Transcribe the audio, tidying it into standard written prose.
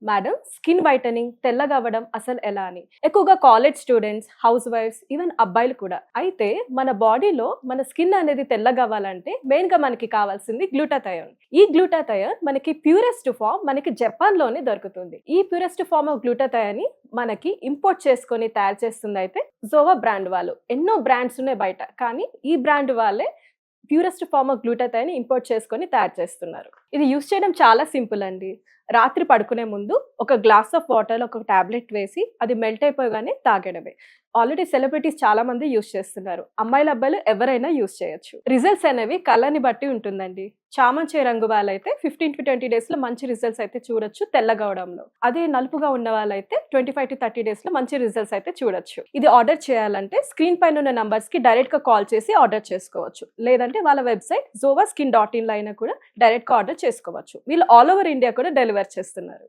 Madam, skin whitening తెల్లగా అవ్వడం అసలు ఎలా అని. ఎక్కువగా college students, house wives, even అబ్బాయిలు కూడా. అయితే మన బాడీలో మన స్కిన్ అనేది తెల్లగా అవ్వాలంటే మెయిన్ గా మనకి కావాల్సింది గ్లూటాథయోన్. ఈ గ్లూటాథయోన్ మనకి ప్యూరెస్ట్ ఫామ్ మనకి జపాన్ లోనే దొరుకుతుంది. ఈ ప్యూరెస్ట్ ఫామ్ ఆఫ్ గ్లూటాథయోన్ ని మనకి ఇంపోర్ట్ చేసుకొని తయారు చేస్తుంది అయితే జోవా బ్రాండ్ వాళ్ళు. ఎన్నో బ్రాండ్స్ ఉన్నాయి బయట, కానీ ఈ బ్రాండ్ వాళ్ళే purest form of glutathione import చేసుకొని తయారు చేస్తున్నారు. ఇది యూస్ చేయడం చాలా సింపుల్ అండి. రాత్రి పడుకునే ముందు ఒక గ్లాస్ ఆఫ్ వాటర్ ఒక టాబ్లెట్ వేసి అది మెల్ట్ అయిపోగానే తాగడమే. ఆల్రెడీ సెలబ్రిటీస్ చాలా మంది యూస్ చేస్తున్నారు. అమ్మాయిలు అబ్బాయిలు ఎవరైనా యూస్ చేయొచ్చు. రిజల్ట్స్ అనేవి కలర్ని బట్టి ఉంటుందండి. చామంతి రంగు వాళ్ళైతే 15 to 20 డేస్ లో మంచి రిజల్ట్స్ అయితే చూడొచ్చు తెల్లగా అవడంలో. అదే నలుపుగా ఉన్న వాళ్ళైతే 25 to 30 డేస్ లో మంచి రిజల్ట్స్ అయితే చూడొచ్చు. ఇది ఆర్డర్ చేయాలంటే స్క్రీన్ పైన ఉన్న నంబర్స్ కి డైరెక్ట్ గా కాల్ చేసి ఆర్డర్ చేసుకోవచ్చు. లేదంటే వాళ్ళ వెబ్సైట్ zovaskin.in లో అయినా కూడా డైరెక్ట్ గా ఆర్డర్ చేసుకోవచ్చు. వీళ్ళు ఆల్ ఓవర్ ఇండియా కూడా డెలివర్ చేస్తున్నారు.